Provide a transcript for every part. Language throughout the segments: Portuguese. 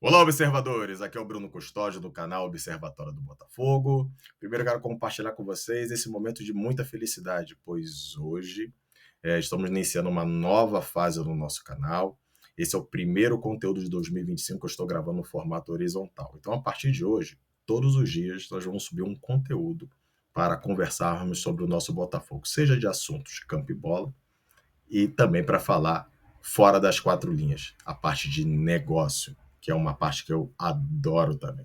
Olá, observadores! Aqui é o Bruno Custódio do canal Observatório do Botafogo. Primeiro, eu quero compartilhar com vocês esse momento de muita felicidade, pois hoje estamos iniciando uma nova fase no nosso canal. Esse é o primeiro conteúdo de 2025 que eu estou gravando no formato horizontal. Então, a partir de hoje, todos os dias, nós vamos subir um conteúdo para conversarmos sobre o nosso Botafogo, seja de assuntos campo e bola, e também para falar fora das quatro linhas, a parte de negócio, que é uma parte que eu adoro também.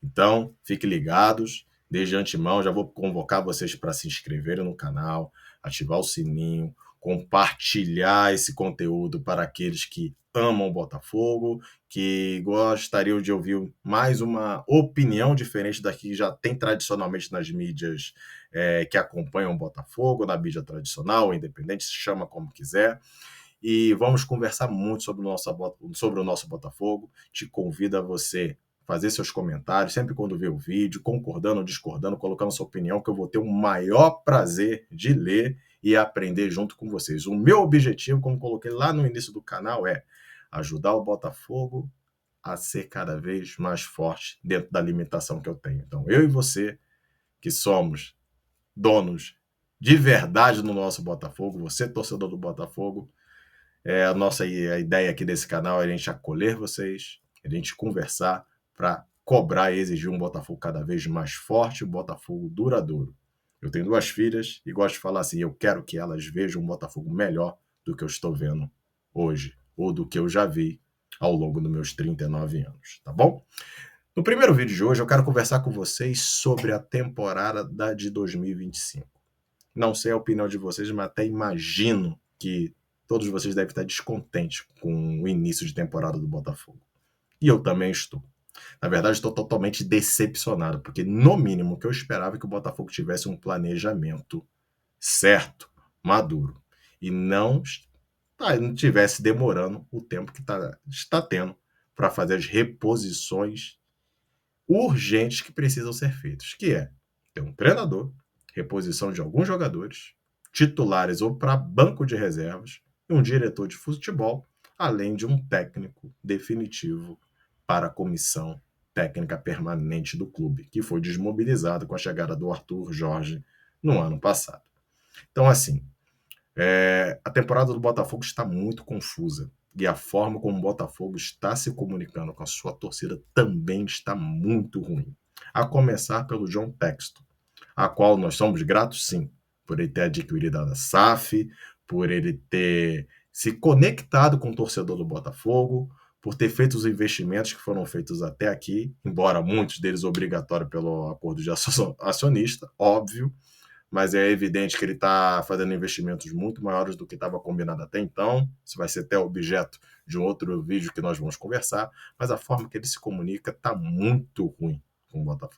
Então, fiquem ligados. Desde antemão, já vou convocar vocês para se inscreverem no canal, ativar o sininho, compartilhar esse conteúdo para aqueles que amam o Botafogo, que gostariam de ouvir mais uma opinião diferente da que já tem tradicionalmente nas mídias que acompanham o Botafogo, na mídia tradicional, independente, se chama como quiser. E vamos conversar muito sobre o nosso Botafogo. Te convido a você fazer seus comentários, sempre quando ver o vídeo, concordando ou discordando, colocando sua opinião, que eu vou ter o maior prazer de ler e aprender junto com vocês. O meu objetivo, como coloquei lá no início do canal, é ajudar o Botafogo a ser cada vez mais forte dentro da limitação que eu tenho. Então, eu e você, que somos donos de verdade no nosso Botafogo, você torcedor do Botafogo, a ideia aqui desse canal é a gente acolher vocês, a gente conversar para cobrar e exigir um Botafogo cada vez mais forte, um Botafogo duradouro. Eu tenho duas filhas e gosto de falar assim, eu quero que elas vejam um Botafogo melhor do que eu estou vendo hoje, ou do que eu já vi ao longo dos meus 39 anos, tá bom? No primeiro vídeo de hoje, eu quero conversar com vocês sobre a temporada de 2025. Não sei a opinião de vocês, mas até imagino que todos vocês devem estar descontentes com o início de temporada do Botafogo. E eu também estou. Na verdade, estou totalmente decepcionado, porque no mínimo o que eu esperava é que o Botafogo tivesse um planejamento certo, maduro, e não tivesse demorando o tempo que está tendo para fazer as reposições urgentes que precisam ser feitas, que é ter um treinador, reposição de alguns jogadores, titulares ou para banco de reservas, e um diretor de futebol, além de um técnico definitivo para a comissão técnica permanente do clube, que foi desmobilizado com a chegada do Arthur Jorge no ano passado. Então, assim, a temporada do Botafogo está muito confusa. E a forma como o Botafogo está se comunicando com a sua torcida também está muito ruim. A começar pelo John Textor, a qual nós somos gratos, sim, por ele ter adquirido a SAF, por ele ter se conectado com o torcedor do Botafogo, por ter feito os investimentos que foram feitos até aqui, embora muitos deles obrigatórios pelo acordo de acionista, óbvio, mas é evidente que ele está fazendo investimentos muito maiores do que estava combinado até então. Isso vai ser até objeto de um outro vídeo que nós vamos conversar, mas a forma que ele se comunica está muito ruim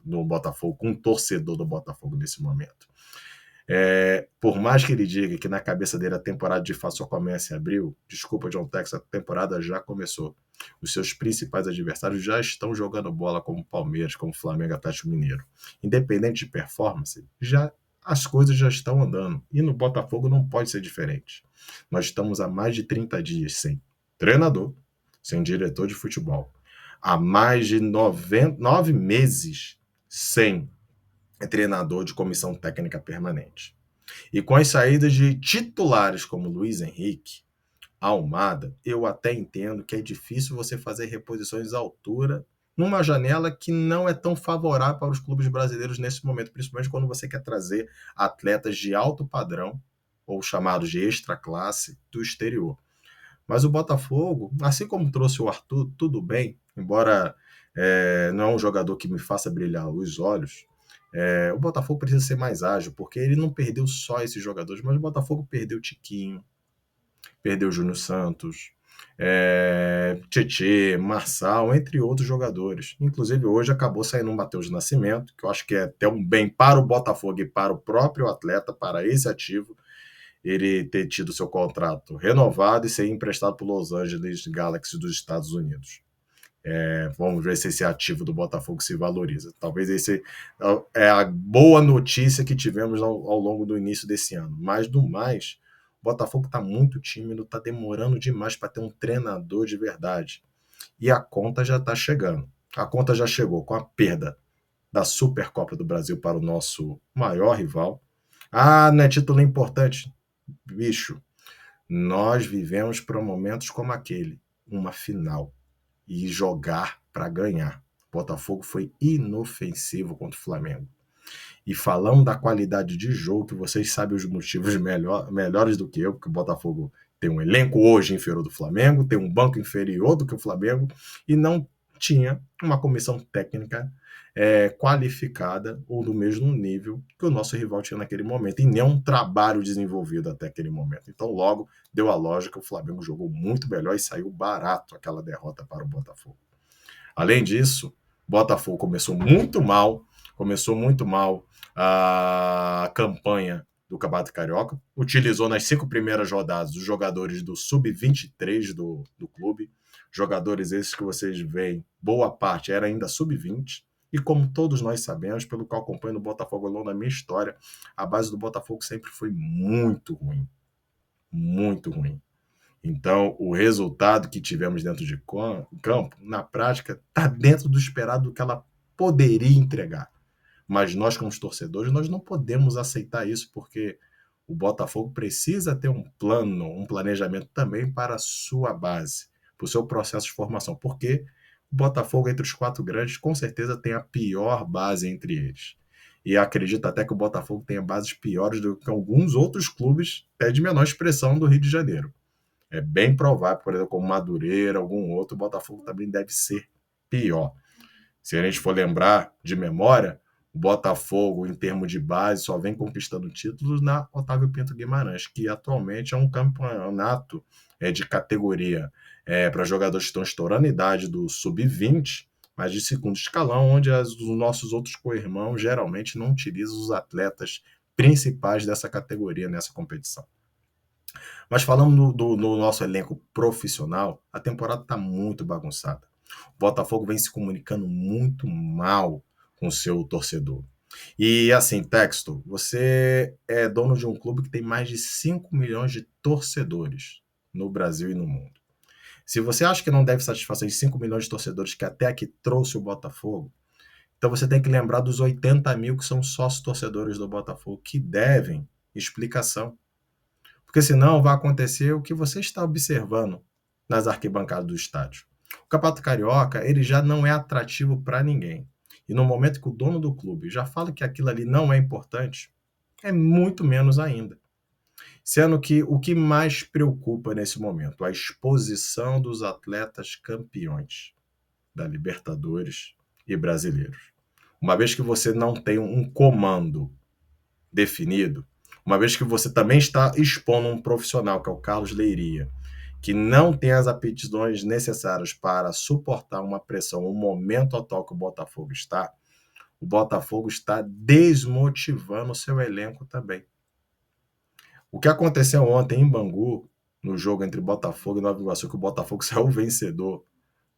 no Botafogo, com o torcedor do Botafogo nesse momento. Por mais que ele diga que na cabeça dele a temporada de fato só começa em abril, desculpa, John Tex, a temporada já começou. Os seus principais adversários já estão jogando bola, como Palmeiras, como Flamengo, Atlético Mineiro. Independente de performance, as coisas já estão andando. E no Botafogo não pode ser diferente. Nós estamos há mais de 30 dias sem treinador, sem diretor de futebol. Há mais de 9 meses sem treinador de comissão técnica permanente. E com as saídas de titulares como Luiz Henrique, Almada, eu até entendo que é difícil você fazer reposições à altura numa janela que não é tão favorável para os clubes brasileiros nesse momento, principalmente quando você quer trazer atletas de alto padrão, ou chamados de extra classe, do exterior. Mas o Botafogo, assim como trouxe o Arthur, tudo bem, embora não é um jogador que me faça brilhar os olhos, o Botafogo precisa ser mais ágil, porque ele não perdeu só esses jogadores, mas o Botafogo perdeu Tiquinho, perdeu Júnior Santos, Tietê, Marçal, entre outros jogadores. Inclusive, hoje acabou saindo um Matheus Nascimento, que eu acho que é até um bem para o Botafogo e para o próprio atleta, para esse ativo, ele ter tido seu contrato renovado e ser emprestado para o Los Angeles Galaxy dos Estados Unidos. Vamos ver se esse ativo do Botafogo se valoriza. Talvez esse é a boa notícia que tivemos ao longo do início desse ano. Mas, do mais, o Botafogo está muito tímido, está demorando demais para ter um treinador de verdade. E a conta já está chegando. A conta já chegou com a perda da Supercopa do Brasil para o nosso maior rival. Ah, não é título importante. Bicho, nós vivemos para momentos como aquele, uma final, e jogar para ganhar. O Botafogo foi inofensivo contra o Flamengo. E falando da qualidade de jogo, que vocês sabem os motivos melhores do que eu, porque o Botafogo tem um elenco hoje inferior do Flamengo, tem um banco inferior do que o Flamengo, e não tinha uma comissão técnica qualificada ou do mesmo nível que o nosso rival tinha naquele momento, e nem um trabalho desenvolvido até aquele momento. Então, logo, deu a lógica, o Flamengo jogou muito melhor e saiu barato aquela derrota para o Botafogo. Além disso, o Botafogo começou muito mal a campanha do Campeonato Carioca, utilizou nas 5 primeiras rodadas os jogadores do Sub-23 do clube, jogadores esses que vocês veem, boa parte era ainda Sub-20, e como todos nós sabemos, pelo que eu acompanho no Botafogo ao longo da minha história, a base do Botafogo sempre foi muito ruim, muito ruim. Então, o resultado que tivemos dentro de campo, na prática, está dentro do esperado do que ela poderia entregar. Mas nós, como torcedores, nós não podemos aceitar isso, porque o Botafogo precisa ter um plano, um planejamento também para a sua base, para o seu processo de formação, porque o Botafogo, entre os 4 grandes, com certeza tem a pior base entre eles. E acredito até que o Botafogo tenha bases piores do que alguns outros clubes, até de menor expressão do Rio de Janeiro. É bem provável, por exemplo, como Madureira, algum outro, o Botafogo também deve ser pior. Se a gente for lembrar de memória, o Botafogo, em termos de base, só vem conquistando títulos na Otávio Pinto Guimarães, que atualmente é um campeonato de categoria para jogadores que estão estourando a idade do sub-20, mas de segundo escalão, onde os nossos outros co-irmãos geralmente não utilizam os atletas principais dessa categoria nessa competição. Mas falando do nosso elenco profissional, a temporada está muito bagunçada. O Botafogo vem se comunicando muito mal com o seu torcedor. E assim, Texto, você é dono de um clube que tem mais de 5 milhões de torcedores no Brasil e no mundo. Se você acha que não deve satisfazer os 5 milhões de torcedores que até aqui trouxe o Botafogo, então você tem que lembrar dos 80 mil que são sócios torcedores do Botafogo, que devem explicação. Porque senão vai acontecer o que você está observando nas arquibancadas do estádio. O Campeonato Carioca, ele já não é atrativo para ninguém. E no momento que o dono do clube já fala que aquilo ali não é importante, é muito menos ainda. Sendo que o que mais preocupa nesse momento, a exposição dos atletas campeões da Libertadores e brasileiros. Uma vez que você não tem um comando definido, uma vez que você também está expondo um profissional, que é o Carlos Leiria, que não tem as aptidões necessárias para suportar uma pressão, o momento atual que o Botafogo está desmotivando o seu elenco também. O que aconteceu ontem em Bangu, no jogo entre Botafogo e Nova Iguaçu, que o Botafogo saiu vencedor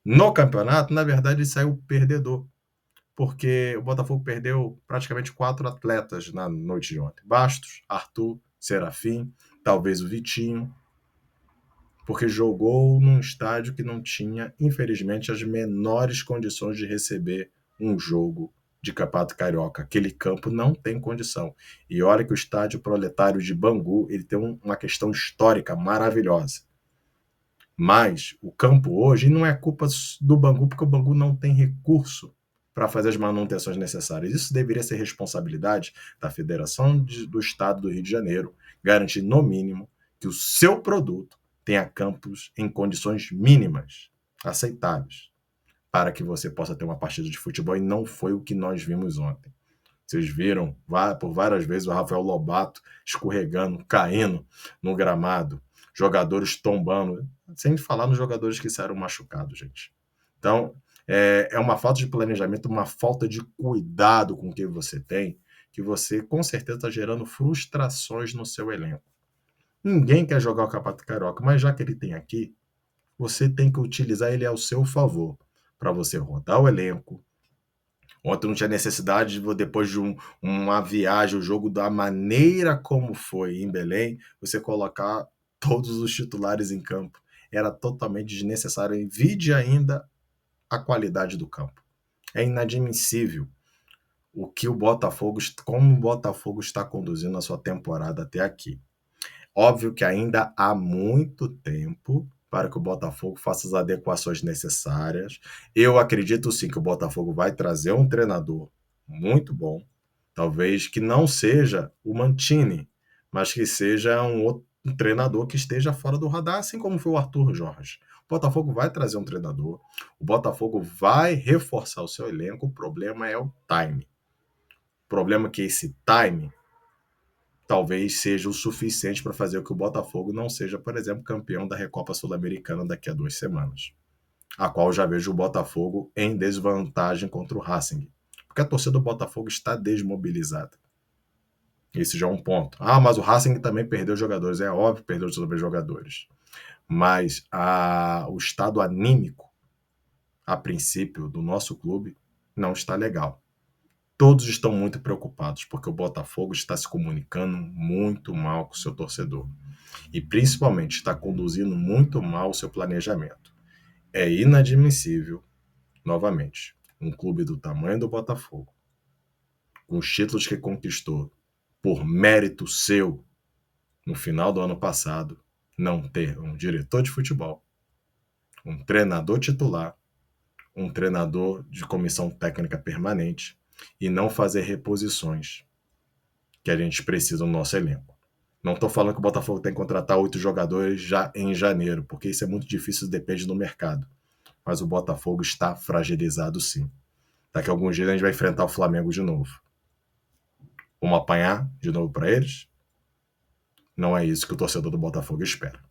no campeonato, na verdade ele saiu perdedor, porque o Botafogo perdeu praticamente 4 atletas na noite de ontem. Bastos, Arthur, Serafim, talvez o Vitinho, porque jogou num estádio que não tinha, infelizmente, as menores condições de receber um jogo de Campeonato Carioca. Aquele campo não tem condição. E olha que o estádio Proletário de Bangu, ele tem uma questão histórica maravilhosa. Mas o campo hoje não é culpa do Bangu, porque o Bangu não tem recurso para fazer as manutenções necessárias. Isso deveria ser responsabilidade da Federação do Estado do Rio de Janeiro, garantir, no mínimo, que o seu produto tenha campos em condições mínimas, aceitáveis, para que você possa ter uma partida de futebol, e não foi o que nós vimos ontem. Vocês viram por várias vezes o Rafael Lobato escorregando, caindo no gramado, jogadores tombando, sem falar nos jogadores que saíram machucados, gente. Então, é uma falta de planejamento, uma falta de cuidado com o que você tem, que você com certeza está gerando frustrações no seu elenco. Ninguém quer jogar o Campeonato Carioca, mas já que ele tem aqui, você tem que utilizar ele ao seu favor, para você rodar o elenco. Ontem não tinha necessidade de, depois de uma viagem, o jogo da maneira como foi em Belém, você colocar todos os titulares em campo. era totalmente desnecessário e vide ainda a qualidade do campo. É inadmissível como o Botafogo está conduzindo a sua temporada até aqui. Óbvio que ainda há muito tempo para que o Botafogo faça as adequações necessárias. Eu acredito sim que o Botafogo vai trazer um treinador muito bom, talvez que não seja o Mancini, mas que seja um treinador que esteja fora do radar, assim como foi o Arthur Jorge. O Botafogo vai trazer um treinador, o Botafogo vai reforçar o seu elenco, o problema é o time. O problema é que esse time talvez seja o suficiente para fazer com que o Botafogo não seja, por exemplo, campeão da Recopa Sul-Americana daqui a 2 semanas, a qual eu já vejo o Botafogo em desvantagem contra o Racing, porque a torcida do Botafogo está desmobilizada. Esse já é um ponto. Ah, mas o Racing também perdeu jogadores. É óbvio que perdeu jogadores. Mas o estado anímico, a princípio, do nosso clube, não está legal. Todos estão muito preocupados, porque o Botafogo está se comunicando muito mal com o seu torcedor. E, principalmente, está conduzindo muito mal o seu planejamento. É inadmissível, novamente, um clube do tamanho do Botafogo, com os títulos que conquistou por mérito seu no final do ano passado, não ter um diretor de futebol, um treinador titular, um treinador de comissão técnica permanente e não fazer reposições que a gente precisa no nosso elenco. Não estou falando que o Botafogo tem que contratar 8 jogadores já em janeiro, porque isso é muito difícil, depende do mercado. Mas o Botafogo está fragilizado sim. Daqui a alguns dias a gente vai enfrentar o Flamengo de novo. Vamos apanhar de novo para eles? Não é isso que o torcedor do Botafogo espera.